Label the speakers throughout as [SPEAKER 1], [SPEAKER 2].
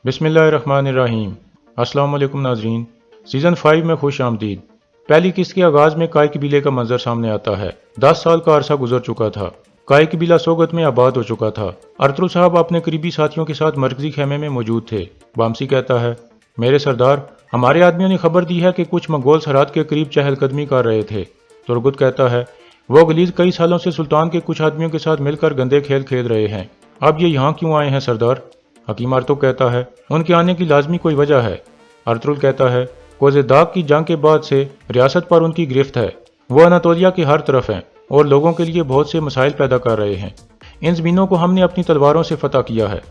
[SPEAKER 1] बिस्मिल्लाहिर्रहमानिर्रहीम। अस्सलाम वालेकुम नाजरीन। सीज़न 5 में खुश आमदीद। पहली किस्त के आगाज़ में काय कबीले का मंजर सामने आता है। 10 साल का अरसा गुजर चुका था। काय कबीला सोगत में आबाद हो चुका था। अरतुल साहब अपने करीबी साथियों के साथ मरकजी खेमे में मौजूद थे। बामसी कहता है, मेरे सरदार, हमारे आदमियों ने खबर दी है कि कुछ मंगोल सरहद के करीब चहलकदमी कर रहे थे। तुरगुत कहता है, वो गलीज कई सालों से सुल्तान के कुछ आदमियों के साथ मिलकर गंदे खेल खेल रहे हैं। अब ये यहाँ क्यों आए हैं सरदार? हकीम आर्तो कहता है, उनके आने की लाजमी कोई वजह है। अर्तुल कहता है, कोज़ेदाक की जंग के बाद से रियासत पर उनकी गिरफ्त है। वो अनातोलिया की हर तरफ हैं और लोगों के लिए बहुत से मसाइल पैदा कर रहे हैं। इन ज़मीनों को हमने अपनी तलवारों से फतह किया है।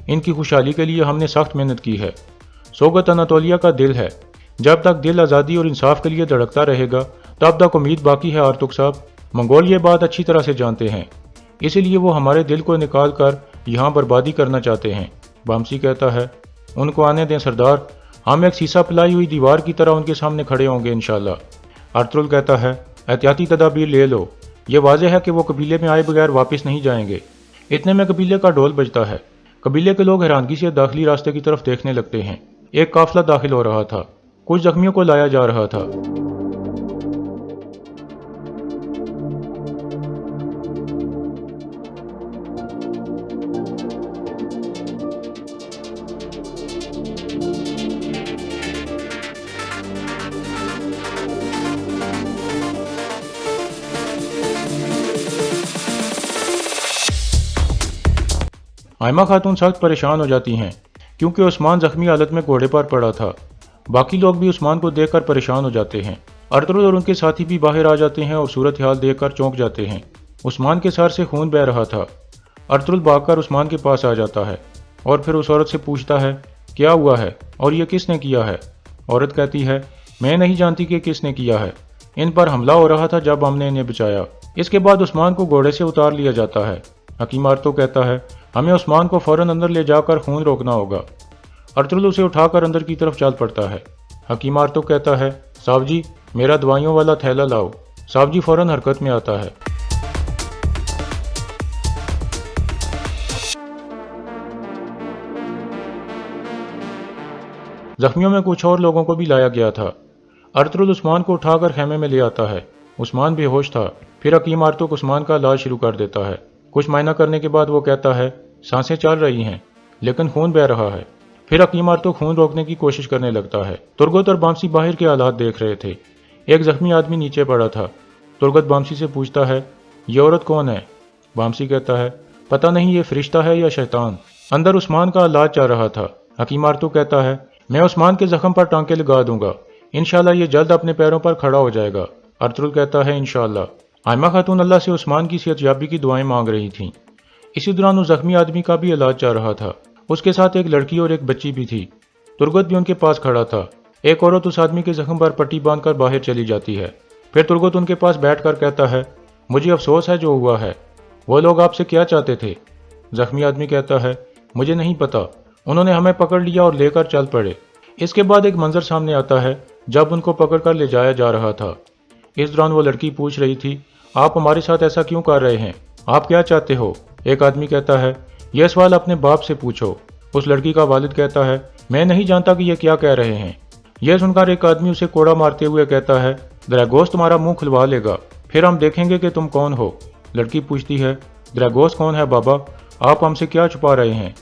[SPEAKER 1] इनकी खुशहाली के लिए हमने सख्त मेहनत की है। सोगत अनातोलिया का दिल है। जब तक दिल आज़ादी और इंसाफ के लिए धड़कता रहेगा तब तक उम्मीद बाकी है। आर्तुक साहब, मंगोल ये बात अच्छी तरह से जानते हैं, इसीलिए वो हमारे दिल को निकाल कर यहाँ बर्बादी करना चाहते हैं। बामसी कहता है, उनको आने दें सरदार, हम एक शीशा पिलाई हुई दीवार की तरह उनके सामने खड़े होंगे इंशाल्लाह। अर्तुल कहता है, एहतियाती तदाबीर ले लो। ये वाजह है कि वो कबीले में आए बगैर वापस नहीं जाएंगे। इतने में कबीले का ढोल बजता है। कबीले के लोग हैरानगी से दाखिली रास्ते की तरफ देखने लगते हैं। एक काफिला दाखिल हो रहा था। कुछ जख्मियों को लाया जा रहा था। आयमा खातून सख्त परेशान हो जाती हैं क्योंकि उस्मान जख्मी हालत में घोड़े पर पड़ा था। बाकी लोग भी उस्मान को देखकर परेशान हो जाते हैं। अर्तुल और उनके साथी भी बाहर आ जाते हैं और सूरत हाल देखकर चौंक जाते हैं। उस्मान के सर से खून बह रहा था। अर्तुल भागकर उस्मान के पास आ जाता है और फिर उस औरत से पूछता है, क्या हुआ है और ये किसने किया है? औरत कहती है, मैं नहीं जानती कि किसने किया है। इन पर हमला हो रहा था जब हमने इन्हें बचाया। इसके बाद उस्मान को घोड़े से उतार लिया जाता है। हकीम आर्तो कहता है, हमें उस्मान को फौरन अंदर ले जाकर खून रोकना होगा। अर्तुल उसे उठाकर अंदर की तरफ चल पड़ता है। हकीम आर्तो कहता है, साहब जी, मेरा दवाइयों वाला थैला लाओ। साहब जी फौरन हरकत में आता है। जख्मियों में कुछ और लोगों को भी लाया गया था। अर्तुल उस्मान को उठाकर खेमे में ले आता है। उस्मान बेहोश था। फिर हकीम आर्तो उस्मान का इलाज शुरू कर देता है। कुछ मायना करने के बाद वो कहता है, सांसें चल रही हैं लेकिन खून बह रहा है। फिर हकीम आर्तो खून रोकने की कोशिश करने लगता है। तुरगत और बामसी बाहर के हालात देख रहे थे। एक जख्मी आदमी नीचे पड़ा था। तुरगत बामसी से पूछता है, ये औरत कौन है? बामसी कहता है, पता नहीं, ये फरिश्ता है या शैतान। अंदर उस्मान का इलाज चल रहा था। हकीम आर्तो कहता है, मैं उस्मान के जख्म पर टांके लगा दूंगा, इंशाल्लाह ये जल्द अपने पैरों पर खड़ा हो जाएगा। अर्तुल कहता है, इंशाल्लाह। आयमा खातून अल्लाह से उस्मान की सेहतयाबी की दुआएं मांग रही थीं। इसी दौरान उस जख्मी आदमी का भी इलाज चल रहा था। उसके साथ एक लड़की और एक बच्ची भी थी। तुरगत भी उनके पास खड़ा था। एक औरत उस आदमी के जख्म पर पट्टी बांधकर बाहर चली जाती है। फिर तुरगत उनके पास बैठकर कहता है, मुझे अफसोस है जो हुआ है। वो लोग आपसे क्या चाहते थे? जख्मी आदमी कहता है, मुझे नहीं पता, उन्होंने हमें पकड़ लिया और लेकर चल पड़े। इसके बाद एक मंजर सामने आता है जब उनको पकड़कर ले जाया जा रहा था। इस दौरान वो लड़की पूछ रही थी, आप हमारे साथ ऐसा क्यों कर रहे हैं? आप क्या चाहते हो? एक आदमी कहता है, यह सवाल अपने बाप से पूछो। उस लड़की का वालिद कहता है, मैं नहीं जानता कि ये क्या कह रहे हैं। यह सुनकर एक आदमी उसे कोड़ा मारते हुए कहता है, द्रैगोस तुम्हारा मुंह खुलवा लेगा, फिर हम देखेंगे कि तुम कौन हो। लड़की पूछती है, द्रैगोस कौन है बाबा? आप हमसे क्या छुपा रहे हैं?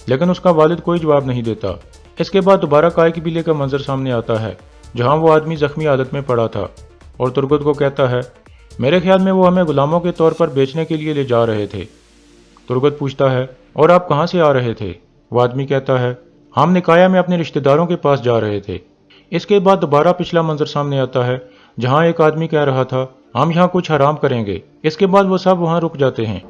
[SPEAKER 1] लेकिन उसका वालिद कोई जवाब नहीं देता। इसके बाद दोबारा काय कबीले का मंजर सामने आता है जहाँ वो आदमी जख्मी हालत में पड़ा था और तुरगत को कहता है, मेरे ख्याल में वो हमें गुलामों के तौर पर बेचने के लिए ले जा रहे थे। तुरगत पूछता है, और आप कहाँ से आ रहे थे? वो आदमी कहता है, हम निकाया में अपने रिश्तेदारों के पास जा रहे थे। इसके बाद दोबारा पिछला मंजर सामने आता है जहाँ एक आदमी कह रहा था, हम यहाँ कुछ हराम करेंगे। इसके बाद वो सब वहाँ रुक जाते हैं।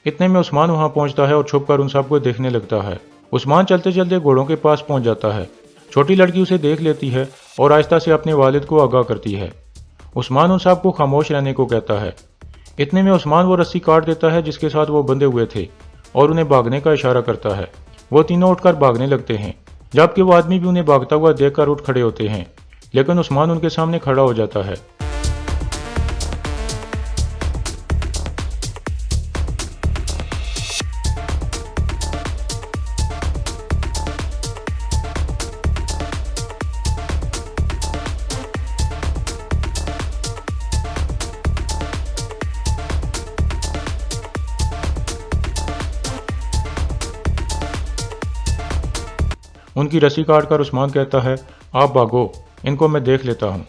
[SPEAKER 1] इतने में उस्मान वहाँ पहुँचता है और छुपकर उन सबको देखने लगता है। उस्मान चलते चलते घोड़ों के पास पहुँच जाता है। छोटी लड़की उसे देख लेती है और आहिस्ता से अपने वालिद को आगाह करती है। उस्मान उन सबको खामोश रहने को कहता है। इतने में उस्मान वो रस्सी काट देता है जिसके साथ वो बंधे हुए थे और उन्हें भागने का इशारा करता है। वो तीनों उठकर भागने लगते हैं, जबकि वो आदमी भी उन्हें भागता हुआ देखकर उठ खड़े होते हैं, लेकिन उस्मान उनके सामने खड़ा हो जाता है। उनकी रस्सी काटकर उस्मान कहता है, आप भागो, इनको मैं देख लेता हूँ।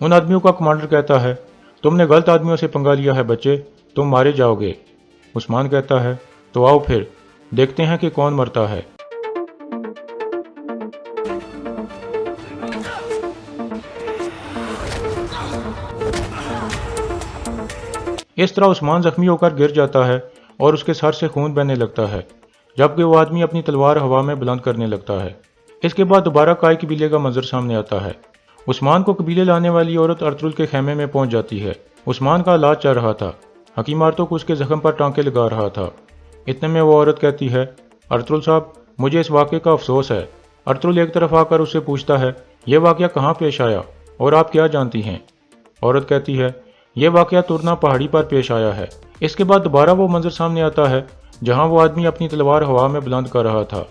[SPEAKER 1] उन आदमियों का कमांडर कहता है, तुमने गलत आदमियों से पंगा लिया है बच्चे, तुम मारे जाओगे। उस्मान कहता है, तो आओ फिर देखते हैं कि कौन मरता है। इस तरह उस्मान जख्मी होकर गिर जाता है और उसके सर से खून बहने लगता है, जबकि वो आदमी अपनी तलवार हवा में बुलंद करने लगता है। इसके बाद दोबारा काय कबीले का मंजर सामने आता है। उस्मान को कबीले लाने वाली औरत अर्तुल के खेमे में पहुंच जाती है। उस्मान का इलाज चल रहा था। हकीम आर्तो को उसके जख्म पर टांके लगा रहा था। इतने में वो औरत कहती है, अर्तुल साहब, मुझे इस वाक़े का अफसोस है। अर्तुल एक तरफ आकर उससे पूछता है, यह वाक़या कहाँ पेश आया और आप क्या जानती हैं? औरत कहती है, यह वाक़या तुरना पहाड़ी पर पेश आया है। इसके बाद दोबारा वो मंजर सामने आता है जहाँ वो आदमी अपनी तलवार हवा में बुलंद कर रहा था।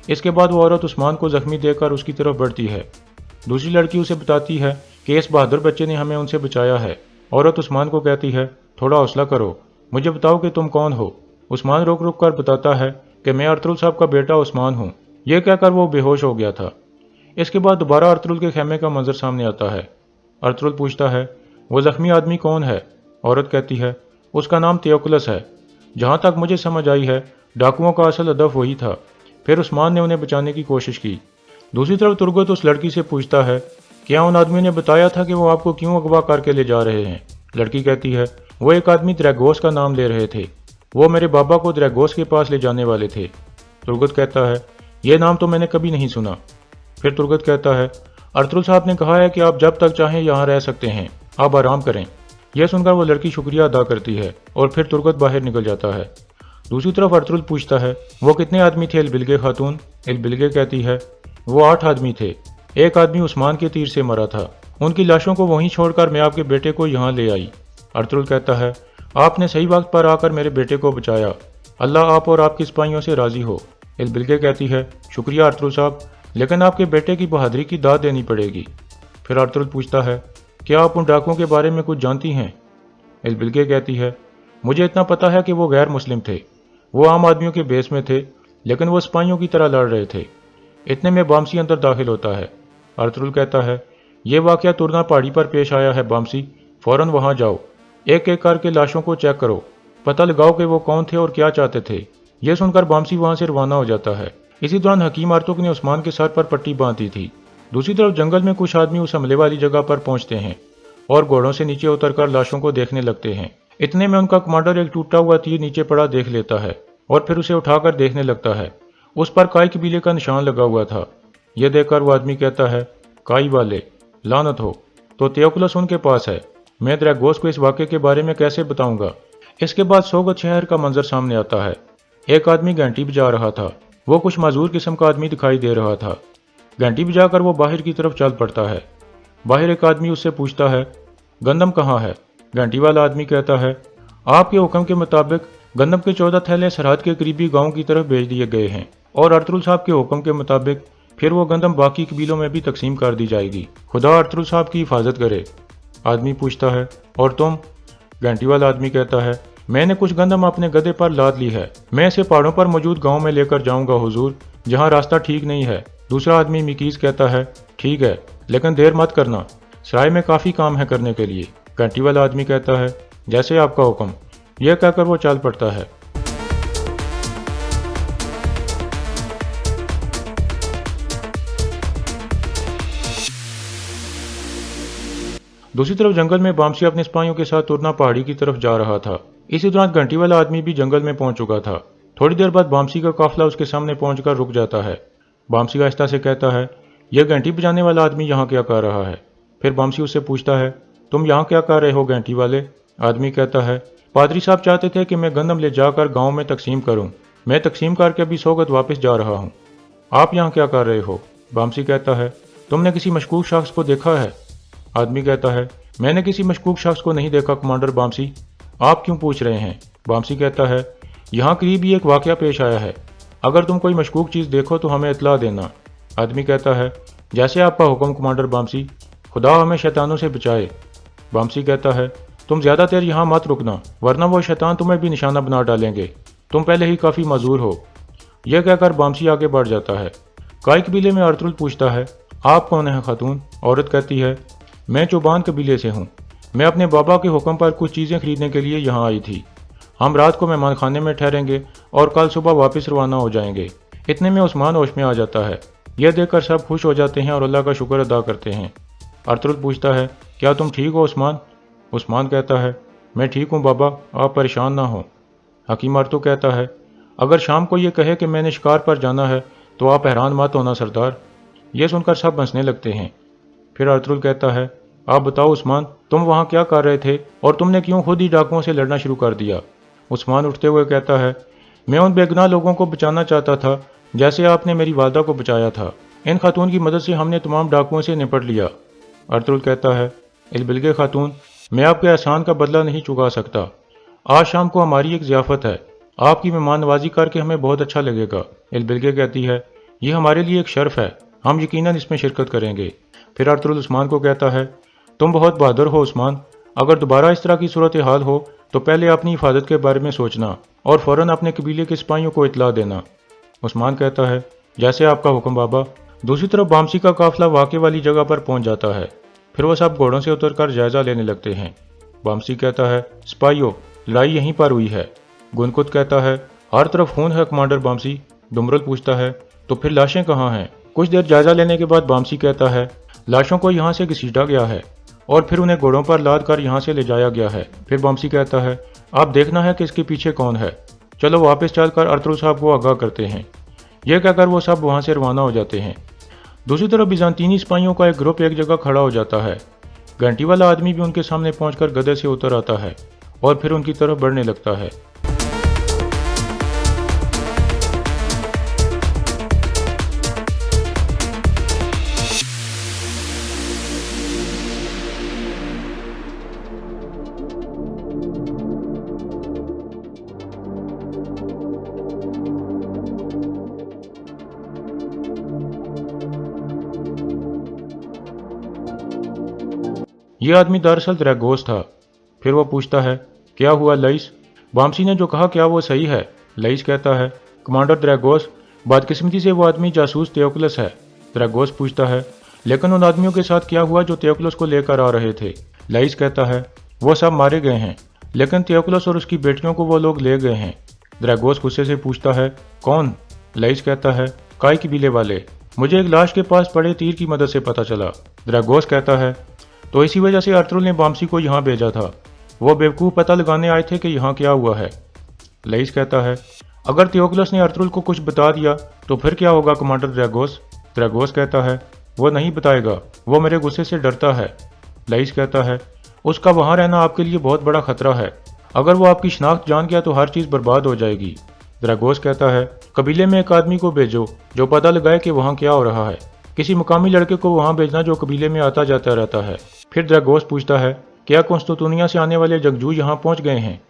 [SPEAKER 1] इसके बाद वो औरत उस्मान को जख्मी देखकर उसकी तरफ बढ़ती है। दूसरी लड़की उसे बताती है कि इस बहादुर बच्चे ने हमें उनसे बचाया है। औरत उस्मान को कहती है, थोड़ा हौसला करो, मुझे बताओ कि तुम कौन हो। उस्मान रुक रुक कर बताता है कि मैं अर्तुल साहब का बेटा उस्मान हूँ। यह कहकर वो बेहोश हो गया था। इसके बाद दोबारा अर्तुल के खेमे का मंजर सामने आता है। अर्तुल पूछता है, वो जख्मी आदमी कौन है? औरत कहती है, उसका नाम थियोकुलस है। जहाँ तक मुझे समझ आई है, डाकुओं का असल हदफ वही था। फिर उस्मान ने उन्हें बचाने की कोशिश की। दूसरी तरफ तुर्गत उस लड़की से पूछता है, क्या उन आदमियों ने बताया था कि वो आपको क्यों अगवा करके ले जा रहे हैं? लड़की कहती है, वो एक आदमी द्रैगोस का नाम ले रहे थे। वो मेरे बाबा को द्रैगोस के पास ले जाने वाले थे। तुर्गत कहता है, यह नाम तो मैंने कभी नहीं सुना। फिर तुर्गत कहता है, अर्तुल साहब ने कहा है कि आप जब तक चाहें यहाँ रह सकते हैं, आप आराम करें। यह सुनकर वो लड़की शुक्रिया अदा करती है और फिर तुर्गत बाहर निकल जाता है। दूसरी तरफ अर्तुल पूछता है, वो कितने आदमी थे इलबिलगे खातून? इलबिलगे कहती है, वो 8 आदमी थे। एक आदमी उस्मान के तीर से मरा था। उनकी लाशों को वहीं छोड़कर मैं आपके बेटे को यहाँ ले आई। अर्तुल कहता है, आपने सही वक्त पर आकर मेरे बेटे को बचाया। अल्लाह आप और आपके सिपाहियों से राजी हो। इलबिलगे कहती है, शुक्रिया अर्तुल साहब, लेकिन आपके बेटे की बहादुरी की दाद देनी पड़ेगी। फिर अर्तुल पूछता है, क्या आप उन डाकुओं के बारे में कुछ जानती हैं? इलबिलगे कहती है, मुझे इतना पता है कि वो गैर मुस्लिम थे। वो आम आदमियों के बेस में थे, लेकिन वो सिपाहियों की तरह लड़ रहे थे। इतने में बामसी अंदर दाखिल होता है। अर्तुल कहता है, ये वाक़या तुरना पहाड़ी पर पेश आया है बामसी, फ़ौरन वहाँ जाओ, एक एक करके लाशों को चेक करो, पता लगाओ कि वो कौन थे और क्या चाहते थे। यह सुनकर बामसी वहाँ से रवाना हो जाता है। इसी दौरान हकीम आर्तुक ने उस्मान के सर पर पट्टी बांधी थी। दूसरी तरफ जंगल में कुछ आदमी उस हमले वाली जगह पर पहुंचते हैं और घोड़ों से नीचे उतरकर लाशों को देखने लगते हैं। इतने में उनका कमांडर एक टूटा हुआ तीर नीचे पड़ा देख लेता है और फिर उसे उठाकर देखने लगता है। उस पर काई कबीले का निशान लगा हुआ था। यह देखकर वो आदमी कहता है, काई वाले, लानत हो। तो थियोकुलस उनके पास है। मैं द्रैगोस को इस वाक़े के बारे में कैसे बताऊंगा? इसके बाद सोगत शहर का मंजर सामने आता है। एक आदमी घंटी बजा रहा था। वो कुछ मजदूर किस्म का आदमी दिखाई दे रहा था। घंटी बजाकर वो बाहर की तरफ चल पड़ता है। बाहर एक आदमी उससे पूछता है, गंदम कहाँ है? घंटी वाला आदमी कहता है, आपके हुक्म के मुताबिक गंदम के 14 थैले सरहद के करीबी गांव की तरफ भेज दिए गए हैं और अर्तुल साहब के हुक्म के मुताबिक फिर वो गंदम बाकी कबीलों में भी तकसीम कर दी जाएगी। खुदा अर्तुल साहब की हिफाजत करे। आदमी पूछता है, और तुम? घंटी वाला आदमी कहता है, मैंने कुछ गंदम अपने गधे पर लाद ली है। मैं इसे पहाड़ों पर मौजूद गाँव में लेकर जाऊंगा हुजूर, जहाँ रास्ता ठीक नहीं है। दूसरा आदमी मिकीस कहता है, ठीक है, लेकिन देर मत करना, सराय में काफ़ी काम है करने के लिए। घंटी वाला आदमी कहता है, जैसे आपका हुक्म। यह कहकर वो चल पड़ता है। दूसरी तरफ जंगल में बामसी अपने सिपाहियों के साथ तुरना पहाड़ी की तरफ जा रहा था। इसी दौरान घंटी वाला आदमी भी जंगल में पहुंच चुका था। थोड़ी देर बाद बामसी का काफिला उसके सामने पहुंचकर रुक जाता है। बामसी आहिस्ता से कहता है, यह घंटी बजाने वाला आदमी यहाँ क्या कर रहा है? फिर बामसी उससे पूछता है, तुम यहाँ क्या कर रहे हो घंटी वाले? आदमी कहता है, पादरी साहब चाहते थे कि मैं गंदम ले जाकर गांव में तकसीम करूं। मैं तकसीम करके अभी सोगत वापस जा रहा हूं। आप यहाँ क्या कर रहे हो? बामसी कहता है, तुमने किसी मशकूक शख्स को देखा है? आदमी कहता है, मैंने किसी मशकूक शख्स को नहीं देखा कमांडर बामसी। आप क्यों पूछ रहे हैं? बामसी कहता है, यहाँ करीब ही एक वाकया पेश आया है। अगर तुम कोई मशकूक चीज़ देखो तो हमें इतला देना। आदमी कहता है, जैसे आपका हुक्म कमांडर बामसी, खुदा हमें शैतानों से बचाए। बामसी कहता है, तुम ज़्यादा देर यहाँ मत रुकना, वरना वो शैतान तुम्हें भी निशाना बना डालेंगे। तुम पहले ही काफ़ी मजूर हो। यह कहकर बामसी आगे बढ़ जाता है। काई कबीले में अर्तुल पूछता है, आप कौन है खातून? औरत कहती है, मैं चौबान कबीले से हूँ। मैं अपने बाबा के हुक्म पर कुछ चीज़ें खरीदने के लिए यहाँ आई थी। हम रात को मेहमान खाने में ठहरेंगे और कल सुबह वापस रवाना हो जाएंगे। इतने में उस्मान होश में आ जाता है। यह देखकर सब खुश हो जाते हैं और अल्लाह का शुक्र अदा करते हैं। अर्तुल पूछता है, क्या तुम ठीक हो उस्मान? उस्मान कहता है, मैं ठीक हूँ बाबा, आप परेशान ना हो। हकीम अर्तु कहता है, अगर शाम को ये कहे कि मैंने शिकार पर जाना है तो आप हैरान मत होना सरदार। यह सुनकर सब हंसने लगते हैं। फिर अर्तुल कहता है, आप बताओ उस्मान, तुम वहाँ क्या कर रहे थे और तुमने क्यों खुद ही डाकुओं से लड़ना शुरू कर दिया? उस्मान उठते हुए कहता है, मैं उन बेगुनाह लोगों को बचाना चाहता था जैसे आपने मेरी वालदा को बचाया था। इन खातून की मदद से हमने तमाम डाकुओं से निपट लिया। अर्तुल कहता है, इल्बिलगे खातून, मैं आपके एहसान का बदला नहीं चुका सकता। आज शाम को हमारी एक ज़ियाफ़त है। आपकी मेहमान नवाजी करके हमें बहुत अच्छा लगेगा। इल्बिलगे कहती है, यह हमारे लिए एक शर्फ है, हम यकीनन इसमें शिरकत करेंगे। फिर अर्तुल उस्मान को कहता है, तुम बहुत बहादुर हो उस्मान। अगर दोबारा इस तरह की सूरत हाल हो तो पहले अपनी हिफाजत के बारे में सोचना और फ़ौरन अपने कबीले के सिपाहियों को इतला देना। उस्मान कहता है, जैसे आपका हुक्म बाबा। दूसरी तरफ बामसी का काफिला वाक़े वाली जगह पर पहुंच जाता है। फिर वह सब घोड़ों से उतरकर जायजा लेने लगते हैं। बामसी कहता है, सिपाहियों, लड़ाई यहीं पर हुई है। गुनकुत कहता है, हर तरफ खून है कमांडर बामसी। दुमरुल पूछता है, तो फिर लाशें कहाँ हैं? कुछ देर जायजा लेने के बाद बामसी कहता है, लाशों को यहाँ से घसीटा गया है और फिर उन्हें घोड़ों पर लाद कर यहाँ से ले जाया गया है। फिर बामसी कहता है, आप देखना है कि इसके पीछे कौन है। चलो वापस चलकर अर्तुल साहब को आगाह करते हैं। यह कहकर वो सब वहाँ से रवाना हो जाते हैं। दूसरी तरफ बिजांतीनी सिपाहियों का एक ग्रुप एक जगह खड़ा हो जाता है। घंटी वाला आदमी भी उनके सामने पहुंचकर गधे से उतर आता है और फिर उनकी तरफ बढ़ने लगता है। यह आदमी दरअसल द्रैगोस था। फिर वो पूछता है, क्या हुआ लईस? बामसी ने जो कहा क्या वो सही है? लईस कहता है, कमांडर द्रैगोस, बदकिस्मती से वो आदमी जासूस थियोकुलस है। द्रैगोस पूछता है, लेकिन उन आदमियों के साथ क्या हुआ जो थियोकुलस को लेकर आ रहे थे? लईस कहता है, वो सब मारे गए हैं, लेकिन थियोकुलस और उसकी बेटियों को वो लोग ले गए हैं। द्रैगोस गुस्से से पूछता है, कौन? लईस कहता है, काई कबीले वाले। मुझे एक लाश के पास पड़े तीर की मदद से पता चला। द्रैगोस कहता है, तो इसी वजह से अर्तुल ने बामसी को यहाँ भेजा था। वो बेवकूफ़ पता लगाने आए थे कि यहाँ क्या हुआ है। लईस कहता है, अगर थियोकुलस ने अर्तुल को कुछ बता दिया तो फिर क्या होगा कमांडर द्रैगोस? द्रैगोस कहता है, वो नहीं बताएगा, वो मेरे गुस्से से डरता है। लईस कहता है, उसका वहाँ रहना आपके लिए बहुत बड़ा खतरा है। अगर वो आपकी शनाख्त जान गया तो हर चीज़ बर्बाद हो जाएगी। द्रैगोस कहता है, कबीले में एक आदमी को भेजो जो पता लगाए कि वहाँ क्या हो रहा है। किसी मुकामी लड़के को वहाँ भेजना जो कबीले में आता जाता रहता है। फिर द्रैगोस पूछता है, क्या कुस्तुतुनिया से आने वाले जंगजू यहाँ पहुँच गए हैं?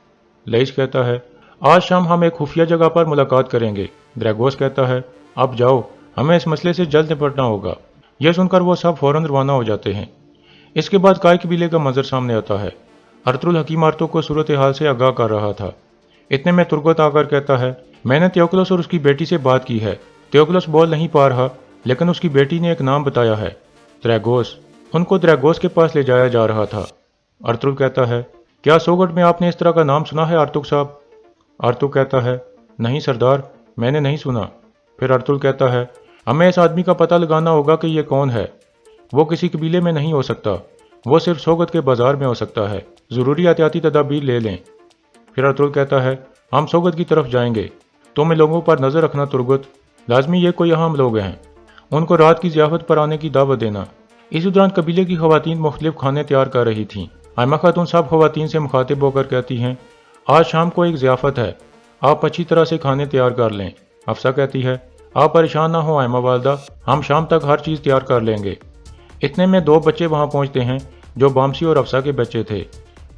[SPEAKER 1] लईस कहता है, आज शाम हम एक खुफिया जगह पर मुलाकात करेंगे। द्रैगोस कहता है, अब जाओ, हमें इस मसले से जल्द निपटना होगा। यह सुनकर वो सब फौरन रवाना हो जाते हैं। इसके बाद काय कबीले का मंजर सामने आता है। अर्तुल हकीम आर्तो को सूरत हाल से आगाह कर रहा था। इतने में तुर्गत आकर कहता है, मैंने थियोकुलस और उसकी बेटी से बात की है। थियोकुलस बोल नहीं पा रहा, लेकिन उसकी बेटी ने एक नाम बताया है, द्रैगोस। उनको द्रैगोस के पास ले जाया जा रहा था। अर्तुल कहता है, क्या सोगट में आपने इस तरह का नाम सुना है आर्तुक साहब? आर्तुक कहता है, नहीं सरदार, मैंने नहीं सुना। फिर अर्तुल कहता है, हमें इस आदमी का पता लगाना होगा कि ये कौन है। वो किसी कबीले में नहीं हो सकता, वो सिर्फ सोगत के बाजार में हो सकता है। ज़रूरी एहतियाती तदाबीर ले लें। फिर अर्तुल कहता है, हम सोगत की तरफ जाएंगे। तुम इन लोगों पर नज़र रखना तुर्गत, लाजमी ये कोई अहम लोग हैं। उनको रात की ज़ियाफत पर आने की दावत देना। इसी दौरान कबीले की ख़वातीन मुख्तलिफ खाने तैयार कर रही थीं। आयमा खातून सब ख़वातीन से मुखातिब होकर कहती हैं, आज शाम को एक ज़ियाफ़त है, आप अच्छी तरह से खाने तैयार कर लें। अफसा कहती है, आप परेशान ना हो आयमा वालदा, हम शाम तक हर चीज़ तैयार कर लेंगे। इतने में 2 बच्चे वहाँ पहुँचते हैं जो बामसी और अफसा के बच्चे थे।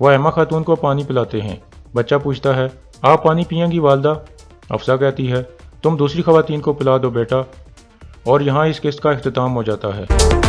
[SPEAKER 1] वह आयमा खातून को पानी पिलाते हैं। बच्चा पूछता है, आप पानी पिएंगी वालदा? अफसा कहती है, तुम दूसरी ख़वातीन को पिला दो बेटा। और यहाँ इस किस्त का इख्तिताम हो जाता है।